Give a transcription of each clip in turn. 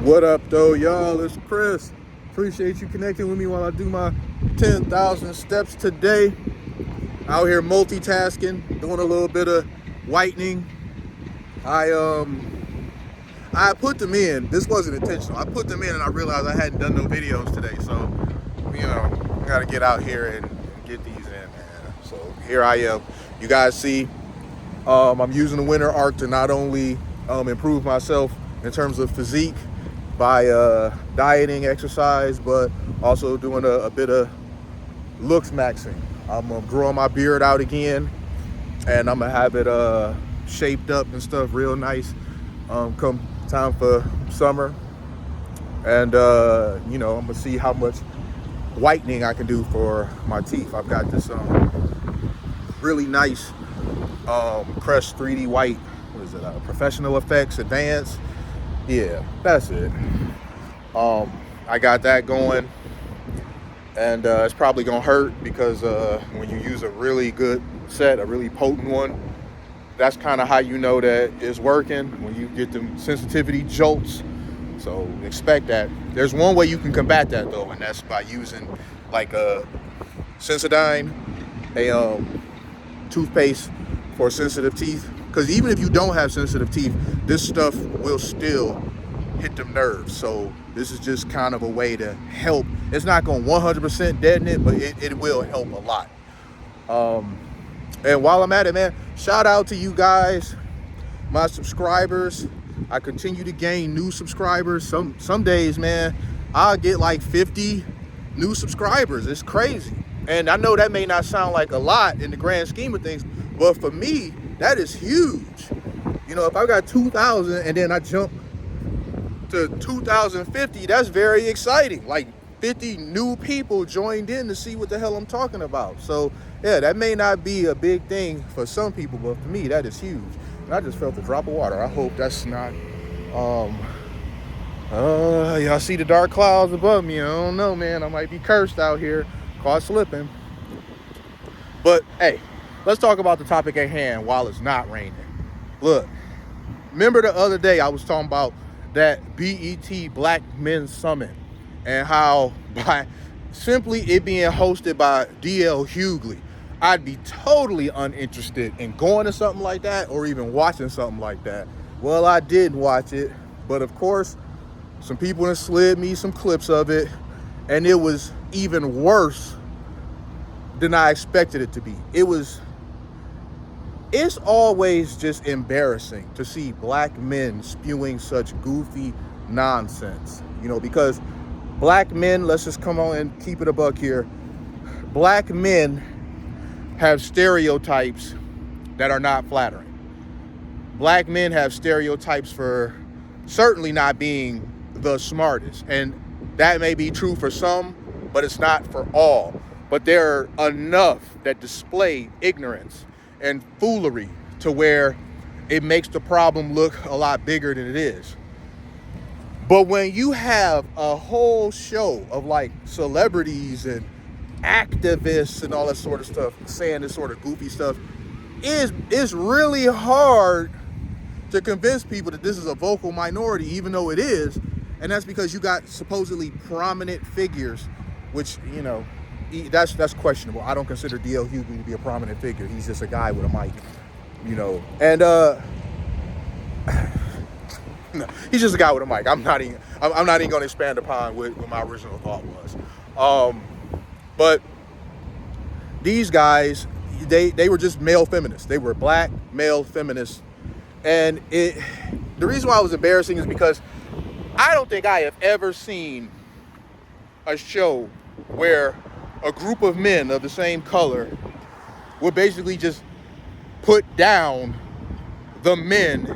What up, though, y'all? It's Chris. Appreciate you connecting with me while I do my 10,000 steps today. Out here multitasking, doing a little bit of whitening. I put them in. This wasn't intentional. I put them in and I realized I hadn't done no videos today. So, I gotta get out here and get these in, man. So here I am. You guys see, I'm using the winter arc to not only improve myself in terms of physique by dieting, exercise, but also doing a bit of looks maxing. I'm growing my beard out again, and I'm gonna have it shaped up and stuff real nice come time for summer. And I'm gonna see how much whitening I can do for my teeth. I've got this really nice Crest 3D white. What is it? Professional Effects Advanced. Yeah, that's it. I got that going, and it's probably gonna hurt because when you use a really good set, a really potent one, that's kind of how you know that it's working, when you get them sensitivity jolts. So expect that. There's one way you can combat that though, and that's by using like a Sensodyne, a toothpaste for sensitive teeth. Because even if you don't have sensitive teeth, this stuff will still hit them nerves. So this is just kind of a way to help. It's not going to 100% deaden it, but it will help a lot. And while I'm at it, man, shout out to you guys, my subscribers. I continue to gain new subscribers. Some days, man, I'll get like 50 new subscribers. It's crazy. And I know that may not sound like a lot in the grand scheme of things, but for me, that is huge. If I got 2,000 and then I jump to 2,050, that's very exciting. Like 50 new people joined in to see what the hell I'm talking about. So yeah, that may not be a big thing for some people, but for me, that is huge. And I just felt a drop of water. I hope that's not, y'all see the dark clouds above me. I don't know, man. I might be cursed out here, caught slipping. But hey, let's talk about the topic at hand while it's not raining. Look, remember the other day I was talking about that BET Black Men's Summit and how by simply it being hosted by DL Hughley, I'd be totally uninterested in going to something like that or even watching something like that. Well, I did watch it, but of course, some people have slid me some clips of it, and it was even worse than I expected it to be. It's always just embarrassing to see black men spewing such goofy nonsense, because black men, let's just come on and keep it a buck here. Black men have stereotypes that are not flattering. Black men have stereotypes for certainly not being the smartest. And that may be true for some, but it's not for all. But there are enough that display ignorance and foolery to where it makes the problem look a lot bigger than it is. But when you have a whole show of like celebrities and activists and all that sort of stuff saying this sort of goofy stuff, it's really hard to convince people that this is a vocal minority, even though it is. And that's because you got supposedly prominent figures, which, that's questionable. I don't consider DL Hughley to be a prominent figure. He's just a guy with a mic, and no, he's just a guy with a mic. I'm not even going to expand upon what my original thought was. But these guys, they were just male feminists. They were black male feminists. And the reason why it was embarrassing is because I don't think I have ever seen a show where a group of men of the same color would basically just put down the men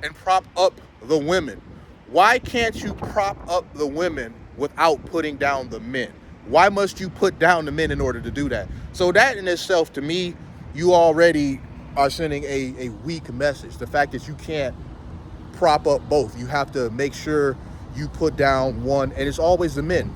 and prop up the women. Why can't you prop up the women without putting down the men? Why must you put down the men in order to do that? So that in itself, to me, you already are sending a weak message. The fact that you can't prop up both. You have to make sure you put down one, and it's always the men.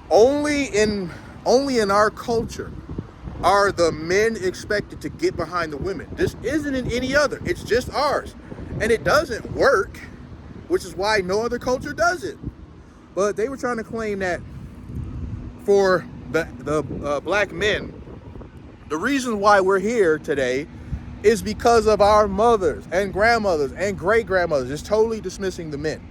Only in our culture are the men expected to get behind the women. This isn't in any other. It's just ours. And it doesn't work which is why no other culture does it. But they were trying to claim that for the black men, the reason why we're here today is because of our mothers and grandmothers and great-grandmothers. Just totally dismissing the men.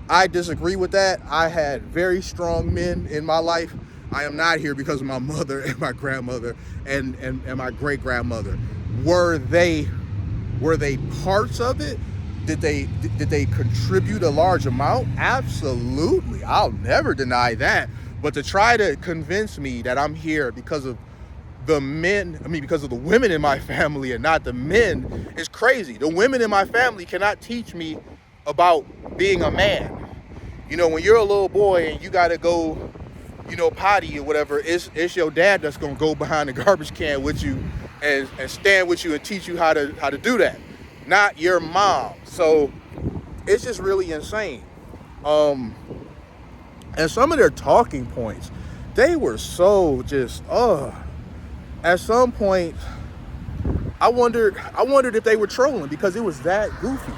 I disagree with that. I had very strong men in my life. I am not here because of my mother and my grandmother and my great-grandmother. Were they parts of it? Did they contribute a large amount? Absolutely. I'll never deny that. But to try to convince me that I'm here because of the men, because of the women in my family and not the men, is crazy. The women in my family cannot teach me about being a man. When you're a little boy and you gotta go, potty or whatever, it's your dad that's gonna go behind the garbage can with you and stand with you and teach you how to do that, not your mom. So it's just really insane. And some of their talking points, they were so just at some point I wondered if they were trolling, because it was that goofy.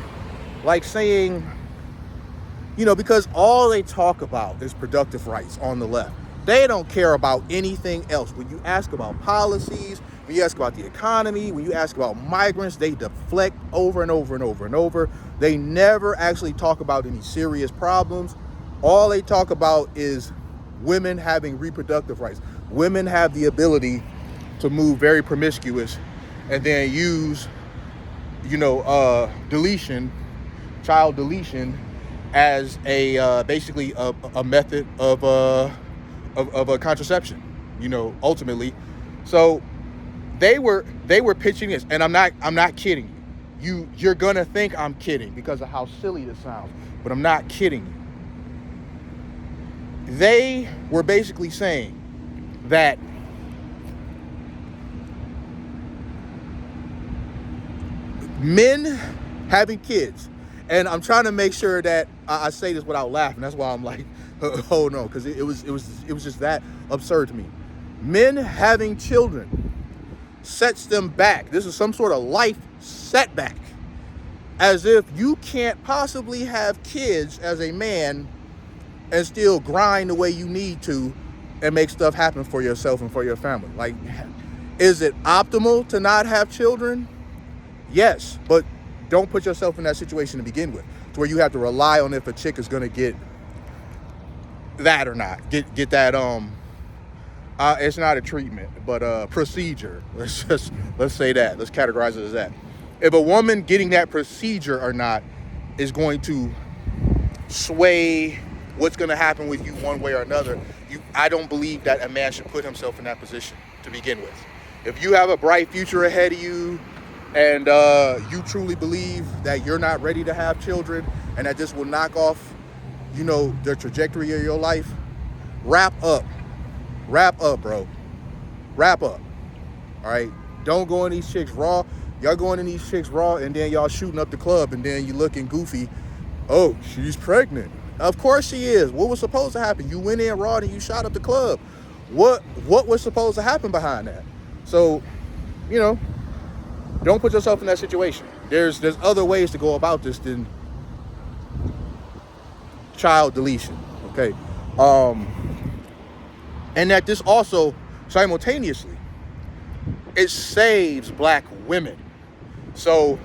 Like saying, because all they talk about is productive rights on the left. They don't care about anything else. When you ask about policies, when you ask about the economy, when you ask about migrants, they deflect over and over and over and over. They never actually talk about any serious problems. All they talk about is women having reproductive rights. Women have the ability to move very promiscuous and then use, child deletion as a basically a method of a contraception, ultimately. So they were pitching this, and I'm not kidding you. You're gonna think I'm kidding because of how silly this sounds, but I'm not kidding you. They were basically saying that men having kids, and I'm trying to make sure that I say this without laughing. That's why I'm like, oh no, because it was just that absurd to me. Men having children sets them back. This is some sort of life setback. As if you can't possibly have kids as a man and still grind the way you need to and make stuff happen for yourself and for your family. Like, is it optimal to not have children? Yes, but don't put yourself in that situation to begin with, to where you have to rely on if a chick is gonna get that or not. Get that it's not a treatment, but a procedure. Let's say that. Let's categorize it as that. If a woman getting that procedure or not is going to sway what's going to happen with you one way or another, I don't believe that a man should put himself in that position to begin with. If you have a bright future ahead of you and you truly believe that you're not ready to have children and that this will knock off, the trajectory of your life, wrap up, bro. Wrap up. All right. Don't go in these chicks raw. Y'all going in these chicks raw and then y'all shooting up the club and then you looking goofy. Oh, she's pregnant. Of course she is. What was supposed to happen? You went in raw and you shot up the club. What was supposed to happen behind that? So, don't put yourself in that situation. There's other ways to go about this than child deletion. Okay. And that this also simultaneously, it saves black women. So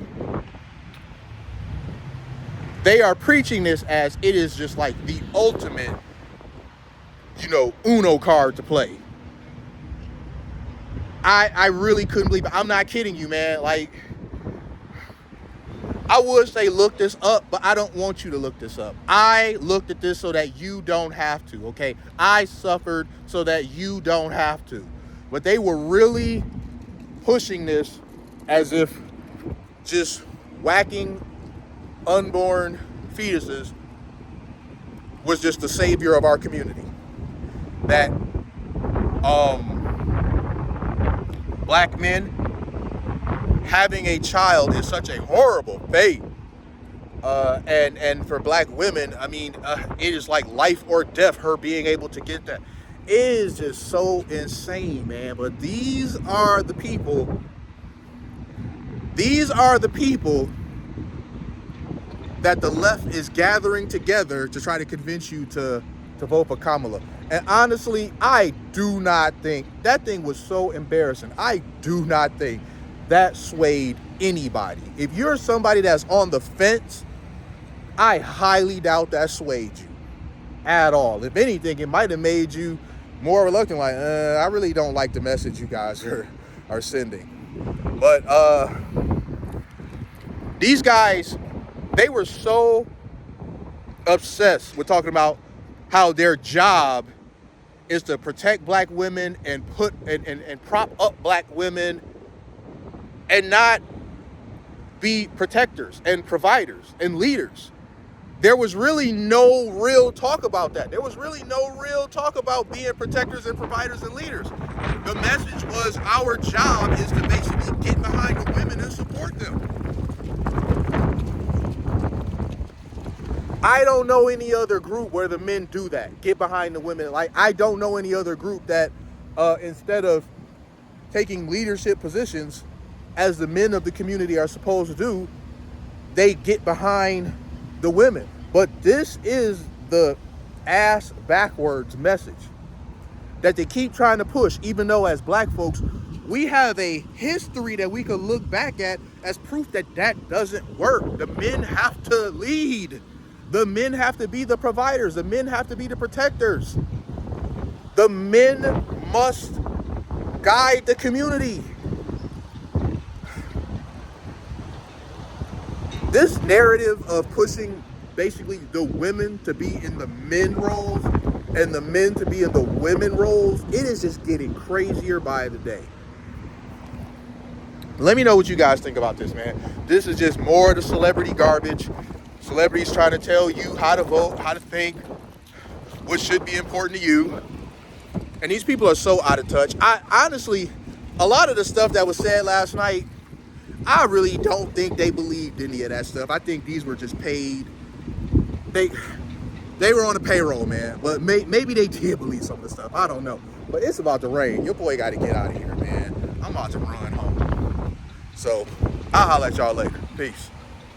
they are preaching this as it is just like the ultimate, Uno card to play. I really couldn't believe it. I'm not kidding you, man. Like, I would say look this up, but I don't want you to look this up. I looked at this so that you don't have to, okay? I suffered so that you don't have to. But they were really pushing this as if just whacking unborn fetuses was just the savior of our community. That black men having a child is such a horrible fate. And for black women, it is like life or death, her being able to get that. It is just so insane, man. But these are the people that the left is gathering together to try to convince you to vote for Kamala. And honestly, I do not think that thing was so embarrassing. I do not think that swayed anybody. If you're somebody that's on the fence, I highly doubt that swayed you at all. If anything, it might have made you more reluctant, like, I really don't like the message you guys are sending. But these guys, they were so obsessed with talking about how their job is to protect black women and prop up black women and not be protectors and providers and leaders. There was really no real talk about that. There was really no real talk about being protectors and providers and leaders. The message was our job is to basically get behind the women and support them. I don't know any other group where the men do that, get behind the women. Like, I don't know any other group that instead of taking leadership positions, as the men of the community are supposed to do, they get behind the women. But this is the ass backwards message that they keep trying to push, even though as black folks, we have a history that we could look back at as proof that that doesn't work. The men have to lead. The men have to be the providers. The men have to be the protectors. The men must guide the community. This narrative of pushing basically the women to be in the men roles and the men to be in the women roles, it is just getting crazier by the day. Let me know what you guys think about this, man. This is just more of the celebrity garbage. Celebrities trying to tell you how to vote, how to think, what should be important to you. And these people are so out of touch. I honestly, a lot of the stuff that was said last night, I really don't think they believed any of that stuff. I think these were just paid. They were on the payroll, man. But maybe they did believe some of the stuff. I don't know. But it's about to rain. Your boy got to get out of here, man. I'm about to run home. So I'll holler at y'all later. Peace.